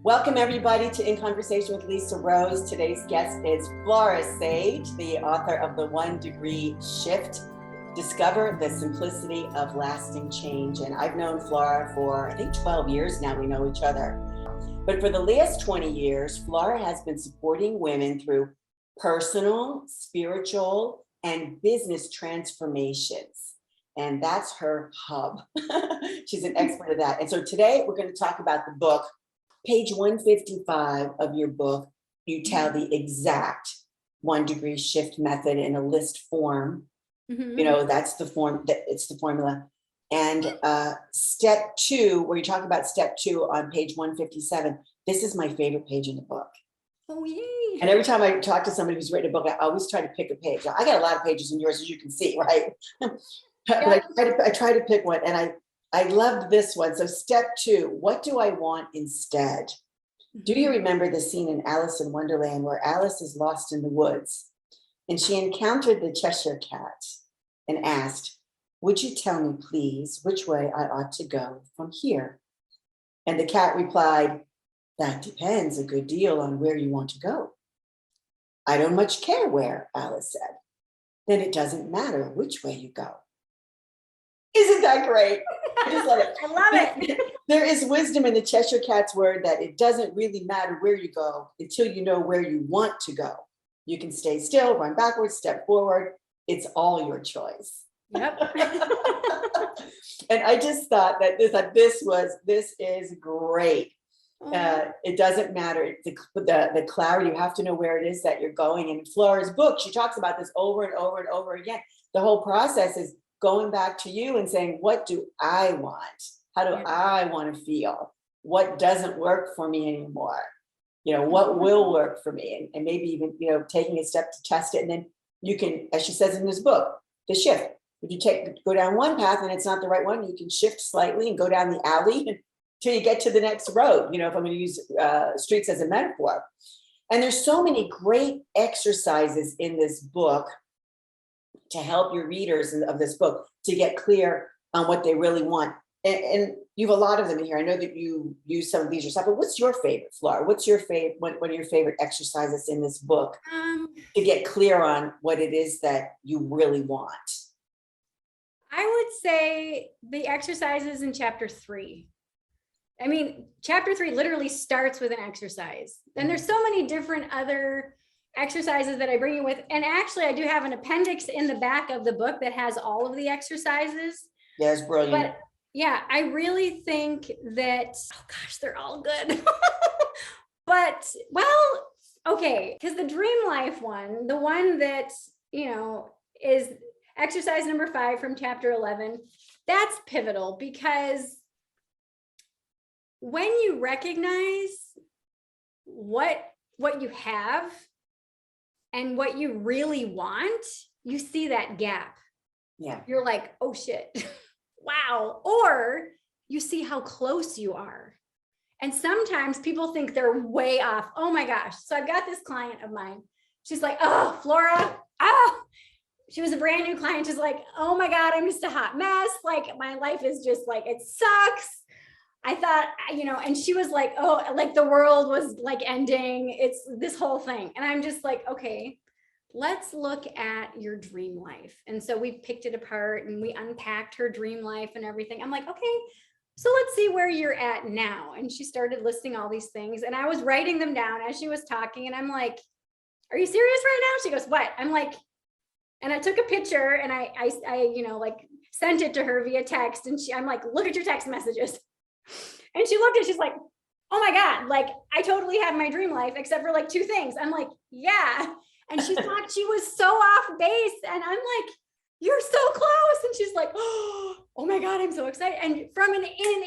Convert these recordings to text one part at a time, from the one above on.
Welcome everybody to In Conversation with Lisa Rose. Today's guest is Flora Sage, the author of The 1 Degree Shift, Discover the Simplicity of Lasting Change. And I've known Flora for, I think, 12 years now. We know each other. But for the last 20 years, Flora has been supporting women through personal, spiritual, and business transformations. And that's her hub. She's an expert at that. And so today we're going to talk about the book. Page 155 of your book, you tell the exact 1 degree shift method in a list form. Mm-hmm. You know, that's the form, it's the formula. And step 2, where you talk about step 2 on page 157, this is my favorite page in the book. Oh, yay. And every time I talk to somebody who's written a book, I always try to pick a page. I got a lot of pages in yours, as you can see, right? But I try to pick one, and I loved this one. So step 2, what do I want instead? Do you remember the scene in Alice in Wonderland where Alice is lost in the woods and she encountered the Cheshire Cat and asked, "Would you tell me, please, which way I ought to go from here?" And the cat replied, "That depends a good deal on where you want to go." "I don't much care where," Alice said. "Then it doesn't matter which way you go." Isn't that great? I just love it. I love it. There is wisdom in the Cheshire Cat's word that it doesn't really matter where you go until you know where you want to go. You can stay still, run backwards, step forward. It's all your choice. Yep. And I just thought that this is great. It doesn't matter the clarity. You have to know where it is that you're going. And in Flora's book, she talks about this over and over and over again. The whole process is going back to you and saying, what do I want? How do I want to feel? What doesn't work for me anymore? You know, what will work for me? And maybe even, you know, taking a step to test it. And then you can, as she says in this book, the shift. If you go down one path and it's not the right one, you can shift slightly and go down the alley until you get to the next road. You know, if I'm going to use streets as a metaphor. And there's so many great exercises in this book to help your readers of this book to get clear on what they really want. And you have a lot of them in here. I know that you use some of these yourself, but what's your favorite, Flora? What's your favorite, one of your favorite exercises in this book to get clear on what it is that you really want? I would say the exercises in chapter 3. I mean, chapter 3 literally starts with an exercise. And there's so many different other exercises that I bring you with. And actually, I do have an appendix in the back of the book that has all of the exercises. Yeah, it's brilliant. But yeah, I really think that, oh gosh, they're all good. But, well, okay, because the dream life one, the one that, you know, is exercise number 5 from chapter 11, that's pivotal because when you recognize what you have and what you really want, you see that gap. Yeah. You're like, oh shit, wow. Or you see how close you are. And sometimes people think they're way off. Oh my gosh. So I've got this client of mine. She's like, oh, Flora, she was a brand new client. She's like, oh my God, I'm just a hot mess. Like my life is just like, it sucks. I thought, you know, and she was like, oh, like the world was like ending. It's this whole thing. And I'm just like, okay, let's look at your dream life. And so we picked it apart and we unpacked her dream life and everything. I'm like, okay, so let's see where you're at now. And she started listing all these things and I was writing them down as she was talking. And I'm like, are you serious right now? She goes, what? I'm like, and I took a picture and I you know, like sent it to her via text. And I'm like, look at your text messages. And she looked at it, she's like, oh my God, like I totally have my dream life except for like 2 things. I'm like, yeah. And she thought she was so off base. And I'm like, you're so close. And she's like, oh my God, I'm so excited. And in an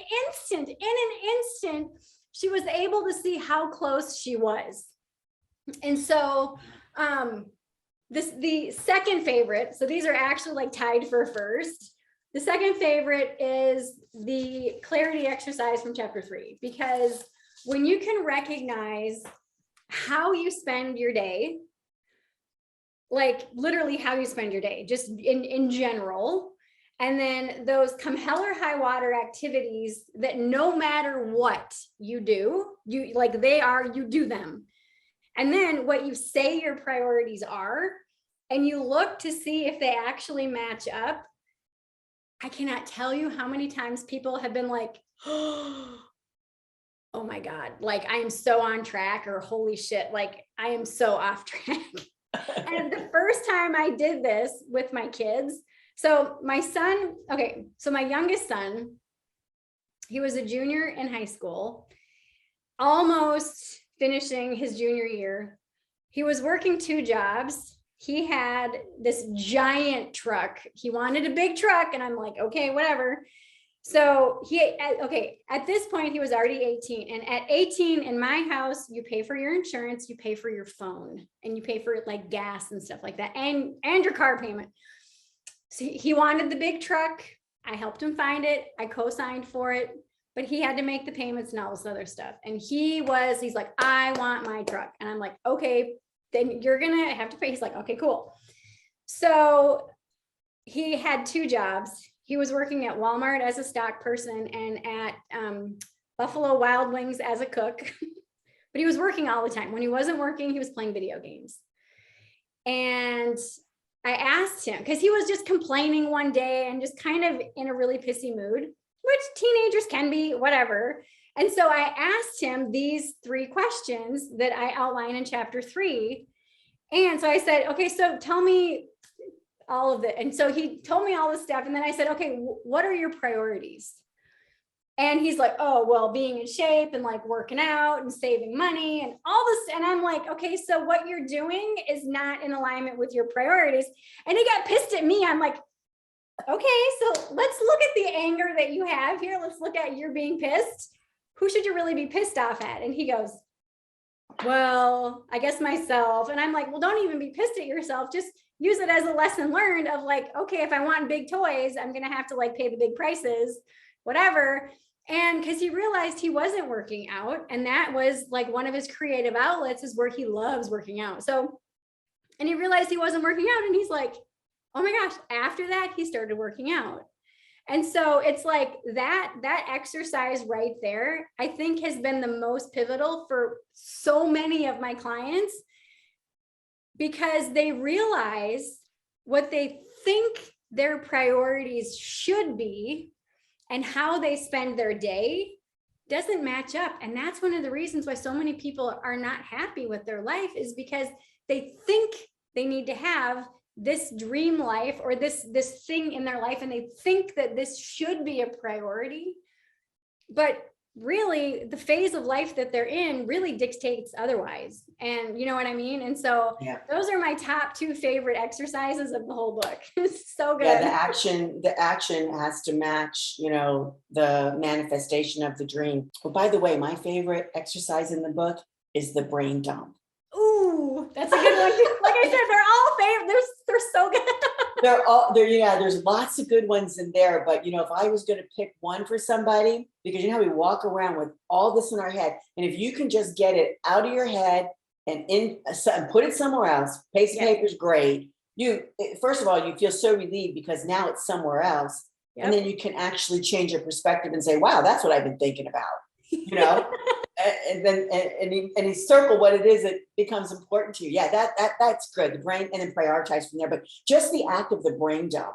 instant, she was able to see how close she was. And so the second favorite, so these are actually like tied for first. The second favorite is the clarity exercise from chapter 3, because when you can recognize how you spend your day, like literally how you spend your day, just in general, And then those come hell or high water activities that no matter what you do, you like they are, you do them. And then what you say your priorities are, and you look to see if they actually match up. I cannot tell you how many times people have been like, oh my God, like I am so on track, or holy shit, like I am so off track. And the first time I did this with my kids, so my son, okay, so my youngest son, he was a junior in high school, almost finishing his junior year. He was working 2 jobs. He had this giant truck. He wanted a big truck, and I'm like, okay, whatever. So at this point, he was already 18. And at 18 in my house, you pay for your insurance, you pay for your phone, and you pay for like gas and stuff like that, and your car payment. So he wanted the big truck. I helped him find it. I co-signed for it, but he had to make the payments and all this other stuff. And he's like, I want my truck. And I'm like, okay, then you're gonna have to pay. He's like, okay, cool. So he had 2 jobs. He was working at Walmart as a stock person and at Buffalo Wild Wings as a cook, but he was working all the time. When he wasn't working, he was playing video games. And I asked him, because he was just complaining one day and just kind of in a really pissy mood, which teenagers can be, whatever. And so I asked him these 3 questions that I outline in chapter 3. And so I said, okay, so tell me all of it. And so he told me all this stuff. And then I said, okay, what are your priorities? And he's like, oh, well, being in shape and like working out and saving money and all this. And I'm like, okay, so what you're doing is not in alignment with your priorities. And he got pissed at me. I'm like, okay, so let's look at the anger that you have here. Let's look at you're being pissed. Who should you really be pissed off at? And he goes, well, I guess myself. And I'm like, well, don't even be pissed at yourself. Just use it as a lesson learned of like, okay, if I want big toys, I'm going to have to like pay the big prices, whatever. And because he realized he wasn't working out, and that was like one of his creative outlets is where he loves working out. So, and he realized he wasn't working out, and he's like, oh my gosh, after that, he started working out. And so it's like that exercise right there, I think has been the most pivotal for so many of my clients, because they realize what they think their priorities should be and how they spend their day doesn't match up. And that's one of the reasons why so many people are not happy with their life, is because they think they need to have this dream life or this thing in their life, and they think that this should be a priority, but really the phase of life that they're in really dictates otherwise. And you know what I mean? And so those are my top 2 favorite exercises of the whole book. It's so good. Yeah, the action has to match, the manifestation of the dream. Well, by the way, my favorite exercise in the book is the brain dump. Ooh, that's a good one. Like I said, they're all favorite. They're so good. There's lots of good ones in there. But, if I was going to pick one for somebody, because how we walk around with all this in our head. And if you can just get it out of your head and put it somewhere else, paste of paper is great. First of all, you feel so relieved because now it's somewhere else. Yep. And then you can actually change your perspective and say, wow, that's what I've been thinking about, and then and circle what it is that becomes important to you. Yeah, that's good. The brain, and then prioritize from there. But just the act of the brain dump.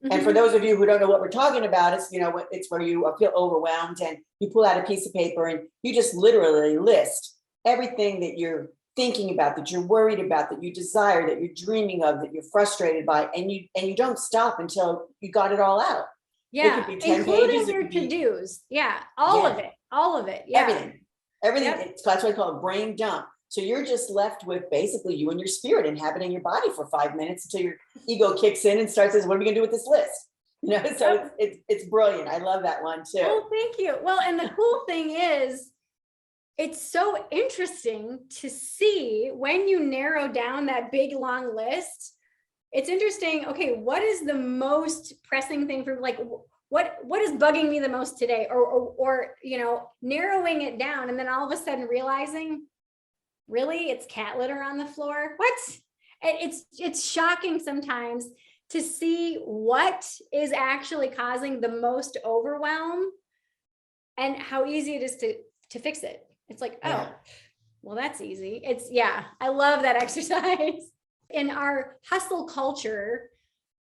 Mm-hmm. And for those of you who don't know what we're talking about, it's it's where you feel overwhelmed and you pull out a piece of paper and you just literally list everything that you're thinking about, that you're worried about, that you desire, that you're dreaming of, that you're frustrated by, and you don't stop until you got it all out. Yeah, it could be 10 including pages, your to-dos. Yeah, all of it. Yeah, everything. Yep. That's what I call a brain dump. So you're just left with basically you and your spirit inhabiting your body for 5 minutes until your ego kicks in and starts says, what are we gonna do with this list? So it's brilliant. I love that one too. Oh, thank you. Well, and the cool thing is, it's so interesting to see when you narrow down that big long list. It's interesting. Okay, what is the most pressing thing for, like, what is bugging me the most today, or narrowing it down, and then all of a sudden realizing, really, it's cat litter on the floor. What? It's shocking sometimes to see what is actually causing the most overwhelm and how easy it is to fix it. It's like, Yeah. oh, well, that's easy. Yeah, I love that exercise. In our hustle culture,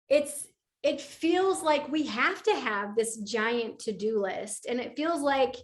it feels like we have to have this giant to-do list, and it feels like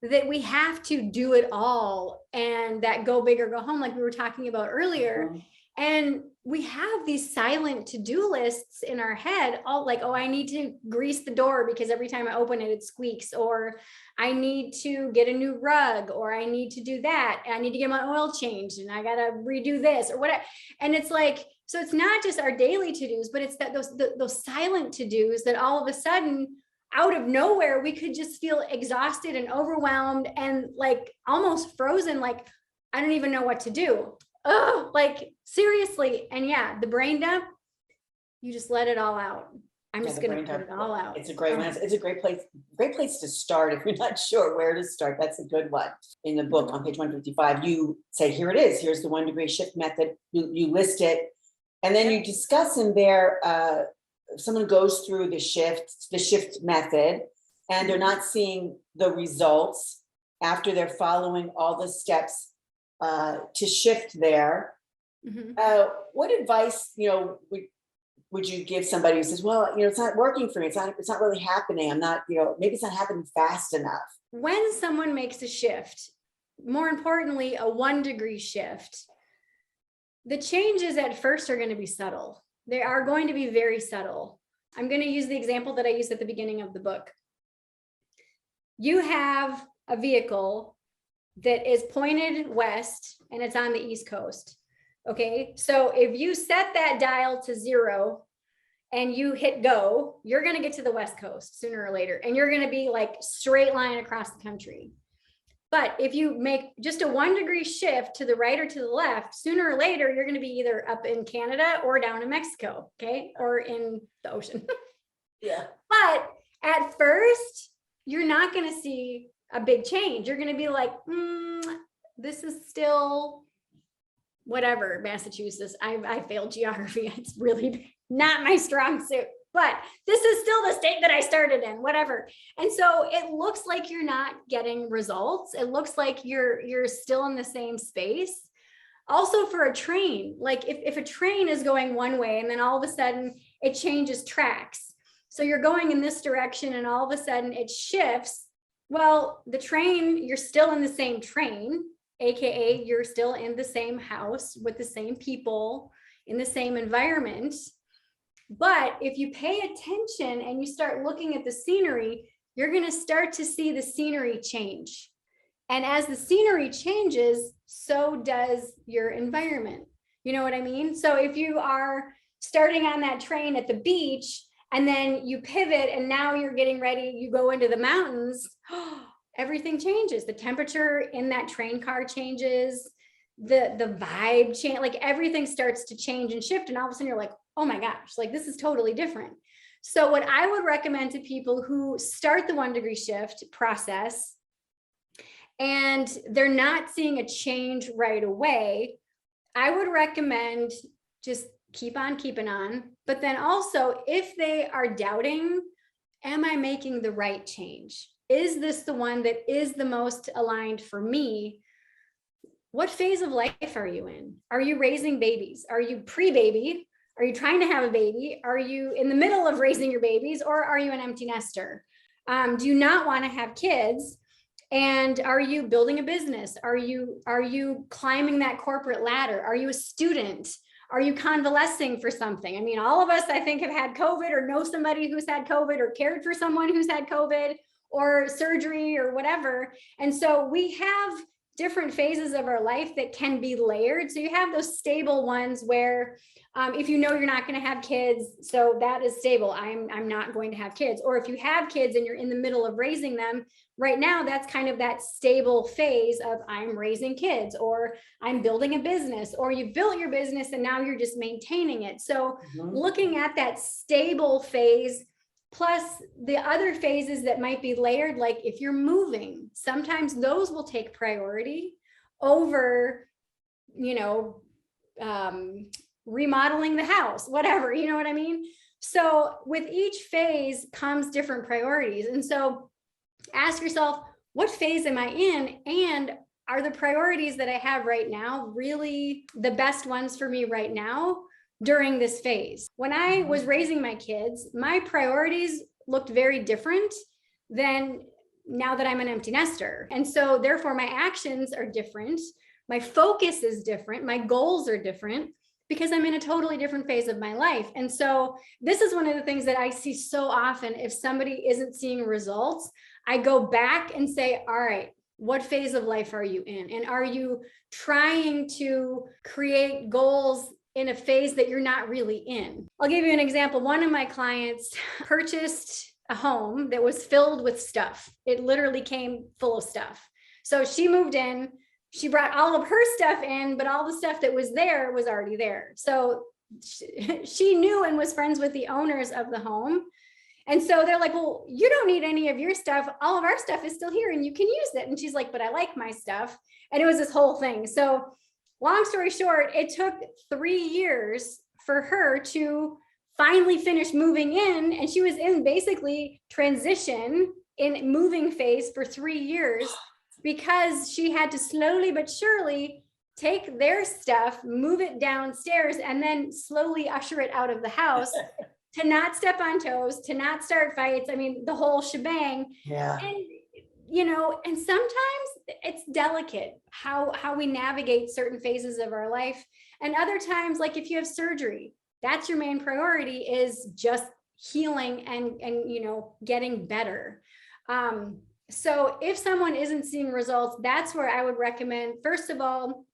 that we have to do it all, and that go big or go home, like we were talking about earlier. Mhm. And we have these silent to-do lists in our head, all like, oh, I need to grease the door because every time I open it, it squeaks, or I need to get a new rug, or I need to do that. And I need to get my oil changed, and I got to redo this or whatever. And it's like, so it's not just our daily to-dos, but it's that those silent to-dos that all of a sudden, out of nowhere, we could just feel exhausted and overwhelmed and like almost frozen. Like, I don't even know what to do. Oh, like seriously. And yeah, the brain dump, you just let it all out. I'm Yeah, just the going to brain put it dump. all out. It's a great one. It's a great place to start if you're not sure where to start. That's a good one. In the book on page 155, you say, here it is. Here's the 1 degree shift method. You list it. And then you discuss in there, if someone goes through the shift method, and they're not seeing the results after they're following all the steps to shift there. Mhm. What advice, would you give somebody who says, well, it's not working for me. It's not really happening. I'm not, maybe it's not happening fast enough. When someone makes a shift, more importantly, a 1 degree shift, the changes at first are going to be subtle. They are going to be very subtle. I'm going to use the example that I used at the beginning of the book. You have a vehicle that is pointed west and it's on the East Coast. Okay, so if you set that dial to 0 and you hit go, you're going to get to the West Coast sooner or later, and you're going to be like straight line across the country. But if you make just a 1 degree shift to the right or to the left, sooner or later, you're going to be either up in Canada or down in Mexico, okay, or in the ocean. Yeah. But at first, you're not going to see a big change. You're going to be like, this is still whatever, Massachusetts. I failed geography. It's really not my strong suit, but this is still the state that I started in, whatever. And so it looks like you're not getting results. It looks like you're still in the same space. Also for a train, like if a train is going one way and then all of a sudden it changes tracks. So you're going in this direction and all of a sudden it shifts. Well, the train, you're still in the same train, AKA you're still in the same house with the same people in the same environment. But if you pay attention and you start looking at the scenery, you're going to start to see the scenery change. And as the scenery changes, so does your environment. You know what I mean? So if you are starting on that train at the beach and then you pivot and now you're getting ready, you go into the mountains, everything changes. The temperature in that train car changes, the vibe change, like everything starts to change and shift. And all of a sudden you're like, oh my gosh, like this is totally different. So what I would recommend to people who start the 1 degree shift process and they're not seeing a change right away, I would recommend just keep on keeping on. But then also, if they are doubting, am I making the right change? Is this the one that is the most aligned for me? What phase of life are you in? Are you raising babies? Are you pre-baby? Are you trying to have a baby? Are you in the middle of raising your babies, or are you an empty nester? Do you not want to have kids? And are you building a business? Are you climbing that corporate ladder? Are you a student? Are you convalescing for something? I mean, all of us, I think, have had COVID or know somebody who's had COVID or cared for someone who's had COVID or surgery or whatever. And so we have different phases of our life that can be layered. So you have those stable ones where if you know you're not going to have kids, so that is stable. I'm not going to have kids. Or if you have kids and you're in the middle of raising them, right now, that's kind of that stable phase of I'm raising kids, or I'm building a business, or you've built your business and now you're just maintaining it. So looking at that stable phase, plus the other phases that might be layered, like if you're moving, sometimes those will take priority over, remodeling the house, whatever, you know what I mean? So with each phase comes different priorities. And so ask yourself, what phase am I in? And are the priorities that I have right now really the best ones for me right now during this phase? When I was raising my kids, my priorities looked very different than now that I'm an empty nester. And so therefore my actions are different. My focus is different. My goals are different because I'm in a totally different phase of my life. And so this is one of the things that I see so often. If somebody isn't seeing results, I go back and say, all right, what phase of life are you in? And are you trying to create goals in a phase that you're not really in? I'll give you an example. One of my clients purchased a home that was filled with stuff. It literally came full of stuff. So she moved in, she brought all of her stuff in, but all the stuff that was there was already there. So she knew and was friends with the owners of the home. And so they're like, well, you don't need any of your stuff. All of our stuff is still here and you can use it. And she's like, but I like my stuff. And it was this whole thing. So long story short, it took 3 years for her to finally finish moving in. And she was in basically transition in moving phase for 3 years because she had to slowly but surely take their stuff, move it downstairs, and then slowly usher it out of the house. To not step on toes, to not start fights. I mean, the whole shebang. Yeah. And, you know, and sometimes it's delicate how we navigate certain phases of our life. And other times, like if you have surgery, that's your main priority is just healing and you know, getting better. So if someone isn't seeing results, that's where I would recommend, first of all,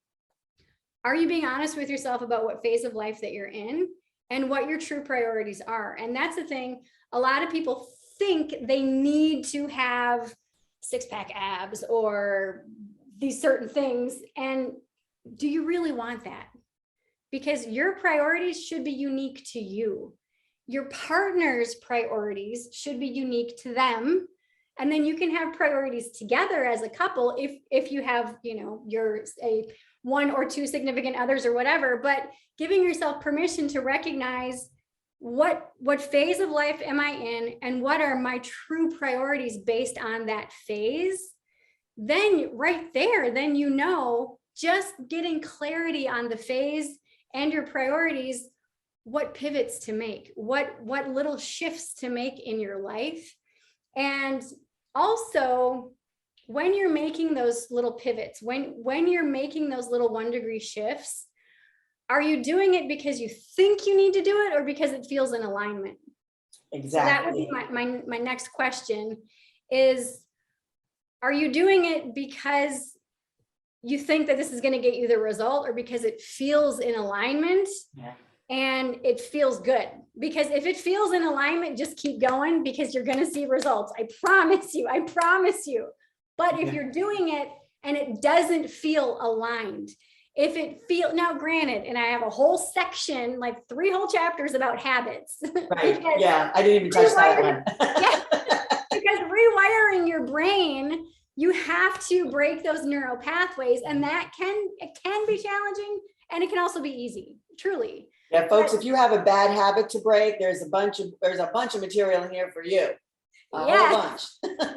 are you being honest with yourself about what phase of life that you're in? And what your true priorities are. And that's the thing. A lot of people think they need to have 6-pack abs or these certain things. And do you really want that? Because your priorities should be unique to you. Your partner's priorities should be unique to them. And then you can have priorities together as a couple if you have, you know, you're a 1 or 2 significant others or whatever, but giving yourself permission to recognize what phase of life am I in and what are my true priorities based on that phase. Then right there, then you know, just getting clarity on the phase and your priorities, what pivots to make, what little shifts to make in your life. And also, when you're making those little pivots, when you're making those little 1-degree shifts, are you doing it because you think you need to do it or because it feels in alignment? Exactly. So that would be my next question is, are you doing it because you think that this is going to get you the result or because it feels in alignment? Yeah. And it feels good? Because if it feels in alignment, just keep going because you're going to see results. I promise you. But if you're doing it and it doesn't feel aligned, if it now granted, and I have a whole section, like 3 whole chapters about habits. Right. Yeah. I didn't even touch that one. Yeah, because rewiring your brain, you have to break those neural pathways, and it can be challenging and it can also be easy, truly. Yeah, folks, if you have a bad habit to break, there's a bunch of material in here for you. A whole bunch.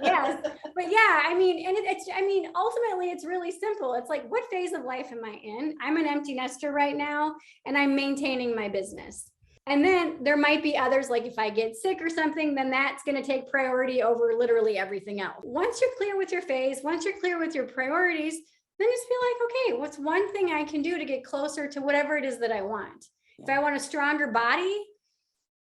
Yes. But yeah, I mean, and ultimately it's really simple. It's like, what phase of life am I in? I'm an empty nester right now, and I'm maintaining my business. And then there might be others, like if I get sick or something, then that's going to take priority over literally everything else. Once you're clear with your phase, once you're clear with your priorities, then just be like, okay, what's one thing I can do to get closer to whatever it is that I want? If I want a stronger body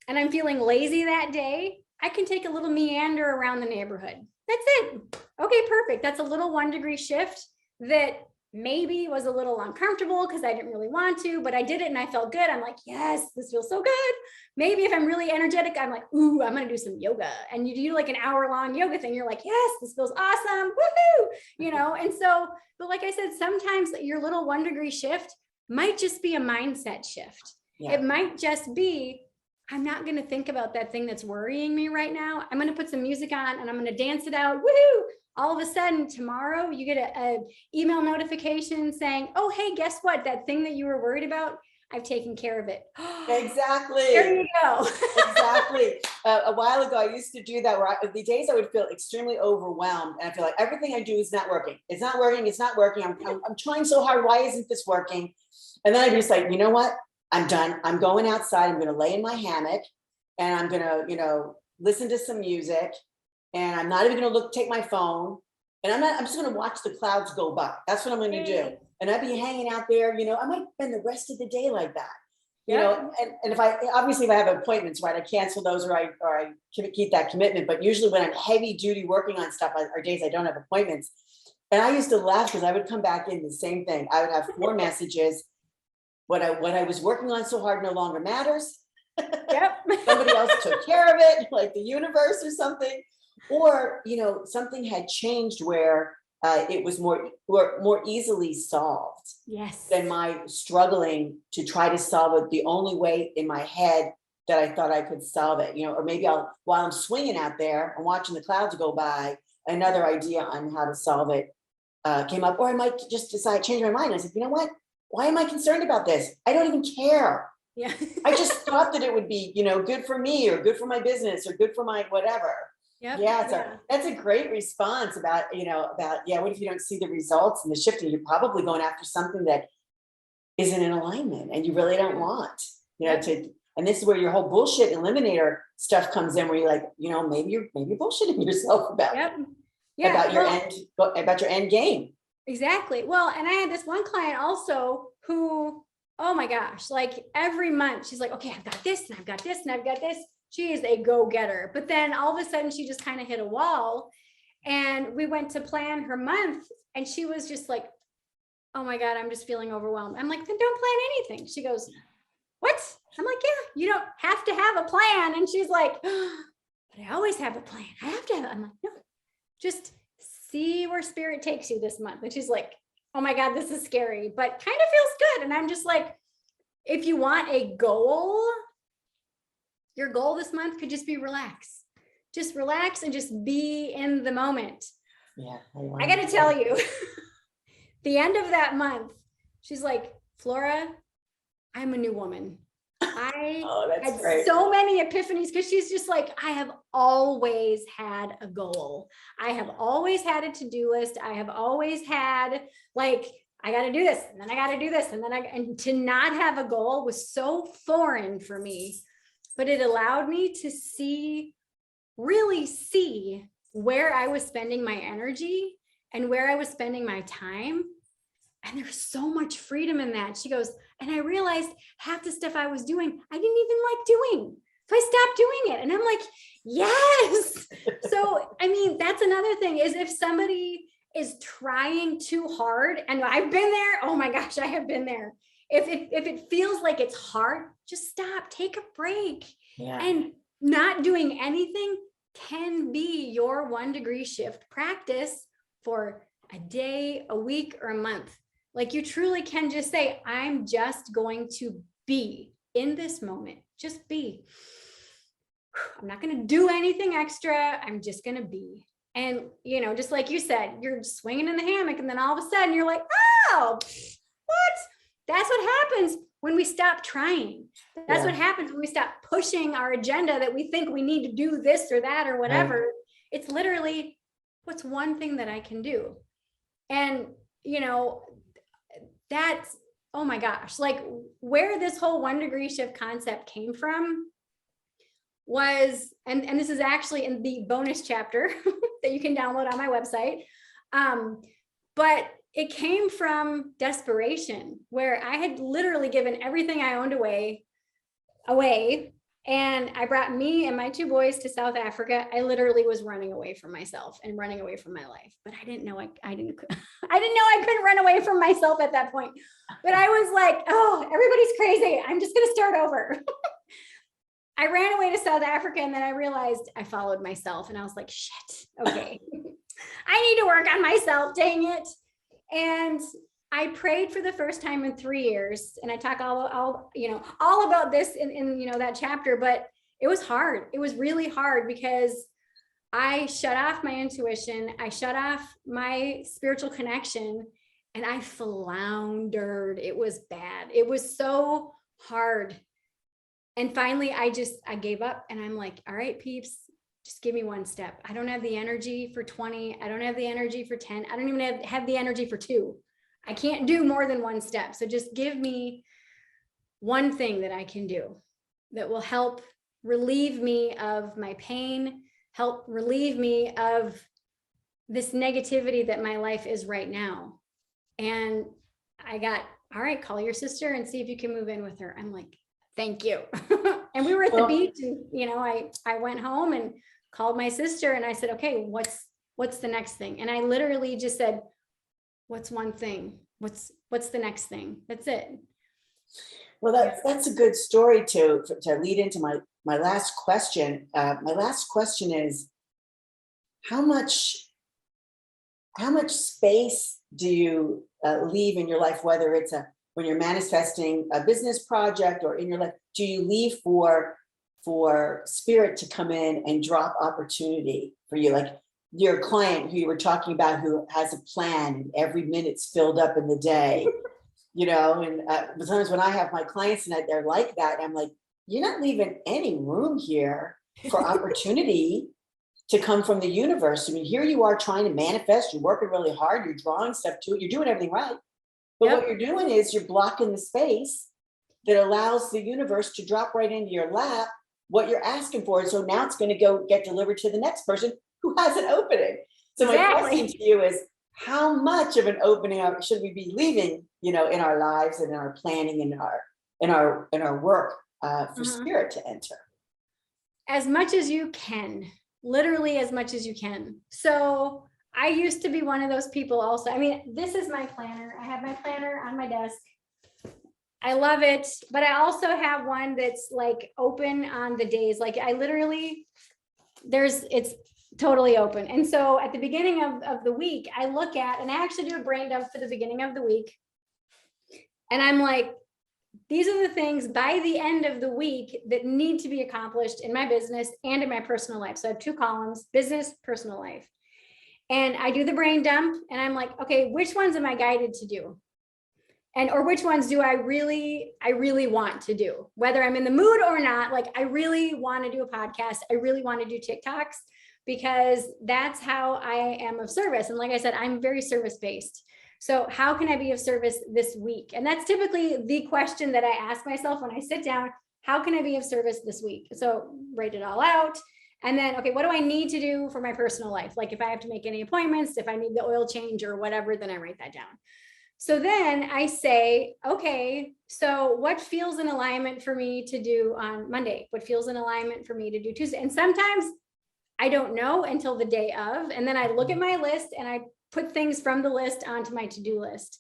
and I'm feeling lazy that day, I can take a little meander around the neighborhood. That's it. Okay, perfect. That's a little 1-degree shift that maybe was a little uncomfortable because I didn't really want to, but I did it and I felt good. I'm like, yes, this feels so good. Maybe if I'm really energetic, I'm like, ooh, I'm going to do some yoga. And you do like an hour-long yoga thing. You're like, yes, this feels awesome. Woohoo! You know, and so, but like I said, sometimes your little 1-degree shift might just be a mindset shift. Yeah. It might just be, I'm not going to think about that thing that's worrying me right now. I'm going to put some music on and I'm going to dance it out. Woohoo! All of a sudden tomorrow you get a email notification saying, oh, hey, guess what? That thing that you were worried about, I've taken care of it. Exactly. There you go. Exactly. A while ago, I used to do that where the days I would feel extremely overwhelmed and I feel like everything I do is not working. It's not working. It's not working. I'm trying so hard. Why isn't this working? And then I'd be just like, you know what? I'm done. I'm going outside. I'm going to lay in my hammock and I'm going to, listen to some music and I'm not even going to take my phone and I'm just going to watch the clouds go by. That's what I'm going to do. And I'd be hanging out there, I might spend the rest of the day like that. And if I have appointments, right, I cancel those or I keep that commitment. But usually when I'm heavy duty working on stuff are days I don't have appointments. And I used to laugh because I would come back in the same thing. I would have 4 messages. What I was working on so hard no longer matters. Yep. Somebody else took care of it, like the universe or something. Or, something had changed where it was more easily solved. Yes. Than my struggling to try to solve it the only way in my head that I thought I could solve it, or maybe while I'm swinging out there and watching the clouds go by, another idea on how to solve it came up, or I might just change my mind. I said, you know what? Why am I concerned about this? I don't even care. Yeah. I just thought that it would be, good for me or good for my business or good for my whatever. Yep. Yeah, that's a great response about what if you don't see the results and the shifting? You're probably going after something that isn't in alignment and you really don't want, and this is where your whole bullshit eliminator stuff comes in, where you're like, maybe you're bullshitting yourself about about your end game. Exactly. Well, and I had this one client also who, oh my gosh, like every month she's like, okay, I've got this and I've got this and I've got this. She is a go-getter. But then all of a sudden she just kind of hit a wall and we went to plan her month and she was just like, oh my God, I'm just feeling overwhelmed. I'm like, then don't plan anything. She goes, what? I'm like, yeah, you don't have to have a plan. And she's like, but I always have a plan. I have to have it. I'm like, no, just see where spirit takes you this month. And she's like, oh my God, this is scary, but kind of feels good. And I'm just like, if you want a goal, your goal this month could just be relax. Just relax and just be in the moment. Yeah. I got to tell you, the end of that month, she's like, Flora, I'm a new woman. I had great. So many epiphanies because she's just like, I have always had a goal. I have always had a to-do list. I have always had like, I got to do this and then I got to do this. And to not have a goal was so foreign for me, but it allowed me to really see where I was spending my energy and where I was spending my time. And there's so much freedom in that. She goes, and I realized half the stuff I was doing, I didn't even like doing. So I stopped doing it. And I'm like, yes. So, I mean, that's another thing is if somebody is trying too hard, and I've been there, oh my gosh, I have been there. If it feels like it's hard, just stop, take a break. Yeah. And not doing anything can be your 1 degree shift practice for a day, a week, or a month. Like you truly can just say, I'm just going to be in this moment. Just be. I'm not going to do anything extra. I'm just going to be. And, just like you said, you're swinging in the hammock and then all of a sudden you're like, oh, what? That's what happens when we stop trying. That's what happens when we stop pushing our agenda that we think we need to do this or that or whatever. Right. It's literally, what's one thing that I can do? And, that's, oh my gosh, like where this whole 1 degree shift concept came from was, and this is actually in the bonus chapter that you can download on my website. But it came from desperation, where I had literally given everything I owned away. And I brought me and my 2 boys to South Africa. I literally was running away from myself and running away from my life, but I didn't know I didn't know I couldn't run away from myself at that point. But I was like, oh, everybody's crazy. I'm just going to start over. I ran away to South Africa and then I realized I followed myself and I was like, shit, okay. I need to work on myself, dang it. And I prayed for the first time in 3 years, and I talk all about this in that chapter, but it was hard. It was really hard because I shut off my intuition. I shut off my spiritual connection and I floundered. It was bad. It was so hard. And finally, I gave up and I'm like, all right, peeps, just give me one step. I don't have the energy for 20. I don't have the energy for 10. I don't even have the energy for 2. I can't do more than one step. So just give me one thing that I can do that will help relieve me of my pain, help relieve me of this negativity that my life is right now. And I got, all right, call your sister and see if you can move in with her. I'm like, thank you. And we were at the beach and, I went home and called my sister and I said, okay, what's the next thing? And I literally just said, what's one thing? What's the next thing? That's it. Well, that's a good story to lead into my last question. My last question is, how much space do you leave in your life, whether it's when you're manifesting a business project or in your life, do you leave for spirit to come in and drop opportunity for you? Like your client who you were talking about, who has a plan and every minute's filled up in the day, and sometimes when I have my clients and they're like that, I'm like, you're not leaving any room here for opportunity to come from the universe. I mean, here you are trying to manifest, you're working really hard, you're drawing stuff to it, you're doing everything right. But what you're doing is you're blocking the space that allows the universe to drop right into your lap what you're asking for. And so now it's going to go get delivered to the next person who has an opening. So my question to you is, how much of an opening should we be leaving, in our lives and in our planning and in our work for spirit to enter? As much as you can, literally as much as you can. So I used to be one of those people also. I mean, this is my planner. I have my planner on my desk. I love it, but I also have one that's like open on the days. Like I literally, it's totally open. And so at the beginning of the week, I look at, and I actually do a brain dump for the beginning of the week. And I'm like, these are the things by the end of the week that need to be accomplished in my business and in my personal life. So I have 2 columns, business, personal life. And I do the brain dump and I'm like, okay, which ones am I guided to do? Or which ones do I really want to do, whether I'm in the mood or not. Like I really want to do a podcast. I really want to do TikToks because that's how I am of service. And like I said, I'm very service-based. So how can I be of service this week? And that's typically the question that I ask myself when I sit down. How can I be of service this week? So write it all out. And then, okay, what do I need to do for my personal life? Like if I have to make any appointments, if I need the oil change or whatever, then I write that down. So then I say, okay, so what feels in alignment for me to do on Monday? What feels in alignment for me to do Tuesday? And sometimes I don't know until the day of, and then I look at my list and I put things from the list onto my to-do list.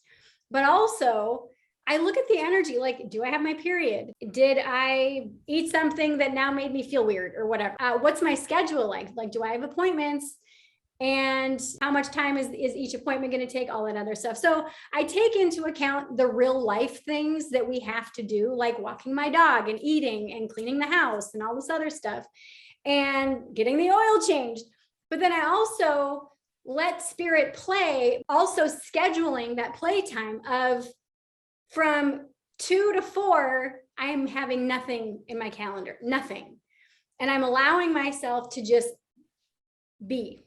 But also I look at the energy, like, do I have my period? Did I eat something that now made me feel weird or whatever? What's my schedule like? Like, do I have appointments? And how much time is each appointment going to take? All that other stuff. So I take into account the real life things that we have to do, like walking my dog and eating and cleaning the house and all this other stuff and getting the oil changed. But then I also let spirit play, also scheduling that playtime of from 2 to 4, I am having nothing in my calendar, nothing. And I'm allowing myself to just be.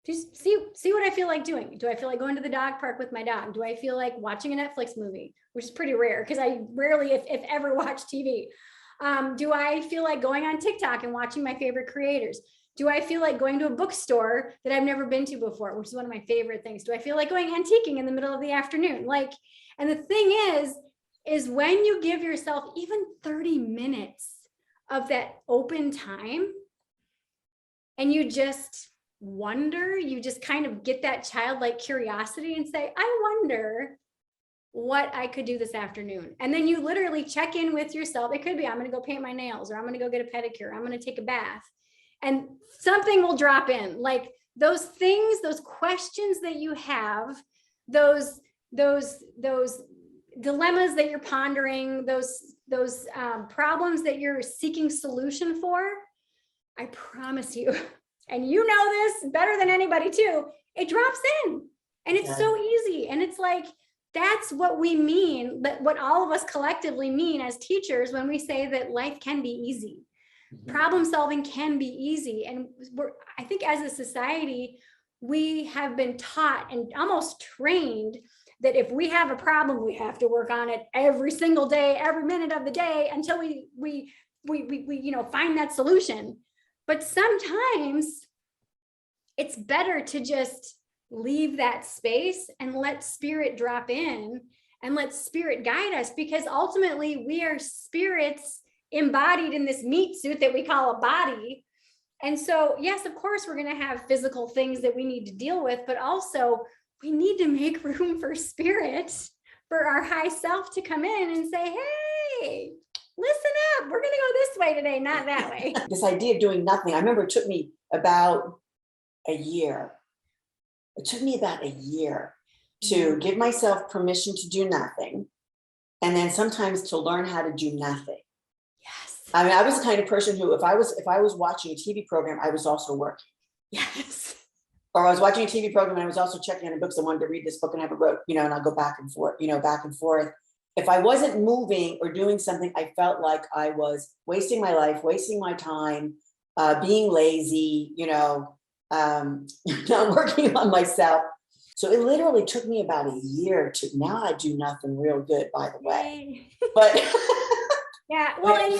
Just see what I feel like doing. Do I feel like going to the dog park with my dog? Do I feel like watching a Netflix movie, which is pretty rare because I rarely, if ever, watch TV. Do I feel like going on TikTok and watching my favorite creators? Do I feel like going to a bookstore that I've never been to before, which is one of my favorite things? Do I feel like going antiquing in the middle of the afternoon? Like, and the thing is when you give yourself even 30 minutes of that open time and you just wonder, you just kind of get that childlike curiosity and say, I wonder what I could do this afternoon. And then you literally check in with yourself. It could be, I'm going to go paint my nails, or I'm going to go get a pedicure. I'm going to take a bath, and something will drop in. Like those things, those questions that you have, those dilemmas that you're pondering, those problems that you're seeking solution for, I promise you, and you know this better than anybody too, it drops in and it's so easy. And it's like, that's what we mean, that what all of us collectively mean as teachers when we say that life can be easy. Problem solving can be easy. And I think as a society, we have been taught and almost trained that if we have a problem, we have to work on it every single day, every minute of the day until we find that solution. But sometimes it's better to just leave that space and let spirit drop in and let spirit guide us, because ultimately we are spirits embodied in this meat suit that we call a body. And so, yes, of course, we're going to have physical things that we need to deal with, but also we need to make room for spirit, for our high self to come in and say, hey, listen up, we're going to go this way today, not that way. This idea of doing nothing, I remember it took me about a year. It took me about a year to give myself permission to do nothing. And then sometimes to learn how to do nothing. Yes. I mean, I was the kind of person who, if I was watching a TV program, I was also working. Yes. Or I was watching a TV program and I was also checking on the books. I wanted to read this book and have a book, and I'll go back and forth, back and forth. If I wasn't moving or doing something, I felt like I was wasting my life, wasting my time, being lazy, not working on myself. So it literally took me about a year to, now I do nothing real good, by the way. But yeah, well, and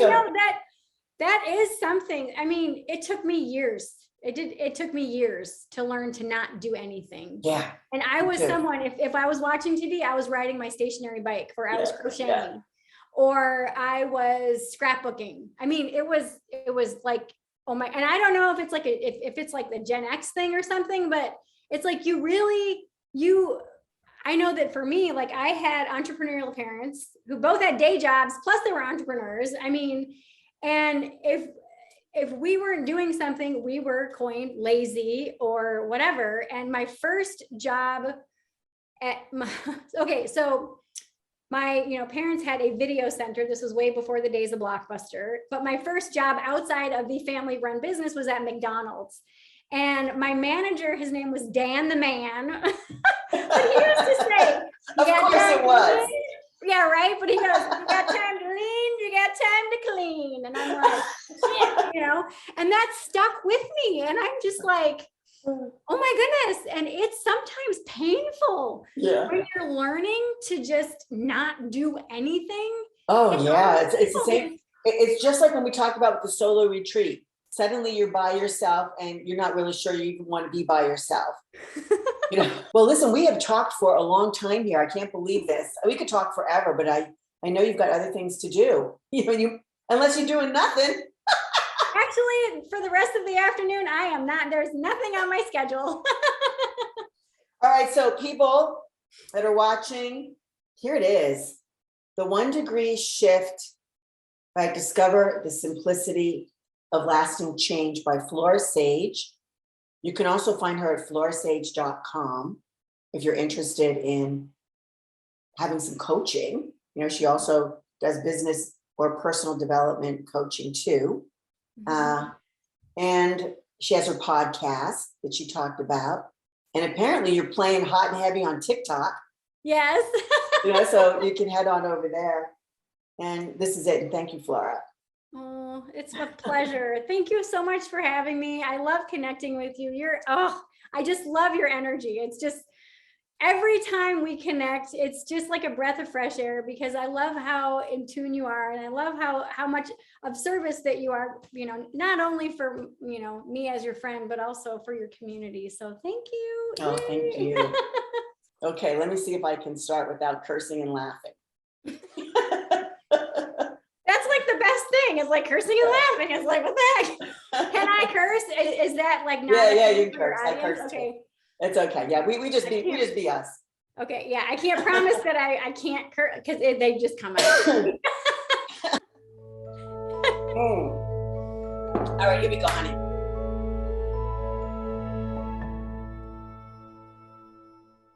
that is something. I mean, it took me years. It took me years to learn to not do anything. Yeah. And I was someone, if I was watching TV, I was riding my stationary bike, or I was crocheting, or I was scrapbooking. I mean, it was like, oh my, and I don't know if it's like if it's like the Gen X thing or something, but it's like I know that for me, like I had entrepreneurial parents who both had day jobs, plus they were entrepreneurs. I mean, and if we weren't doing something, we were coined lazy or whatever. And my first job so my parents had a video center. This was way before the days of Blockbuster. But my first job outside of the family run business was at McDonald's. And my manager, his name was Dan the Man. But he used to say, of course it was. Yeah, right. But he goes, you got time to lean, you got time to clean. And I'm like, shit, and that stuck with me. And I'm just like, oh my goodness. And it's sometimes painful when you're learning to just not do anything. Oh yeah, it's the same. It's just like when we talk about the solo retreat. Suddenly you're by yourself and you're not really sure you even want to be by yourself. Well, listen, we have talked for a long time here. I can't believe this. We could talk forever, but I know you've got other things to do. Unless you're doing nothing. Actually, for the rest of the afternoon, I am not. There's nothing on my schedule. All right, so people that are watching, here it is. The 1 Degree Shift by Discover the Simplicity of Lasting Change by Flora Sage. You can also find her at florasage.com if you're interested in having some coaching. She also does business or personal development coaching too. And she has her podcast that she talked about. And apparently you're playing hot and heavy on TikTok. Yes. So you can head on over there. And this is it. And thank you, Flora. Oh, it's a pleasure. Thank you so much for having me. I love connecting with you. I just love your energy. It's just, every time we connect, it's just like a breath of fresh air, because I love how in tune you are. And I love how much of service that you are, not only for, me as your friend, but also for your community. So thank you. Oh, thank you. Okay, let me see if I can start without cursing and laughing. That's like the best thing. It's like cursing and laughing. It's like, what the heck? Can I curse? Is that like not? Yeah, you can curse. I curse. Okay. It's okay. Yeah, we just be us. Okay, yeah, I can't promise that I can't curse because they just come out. All right, here we go, honey.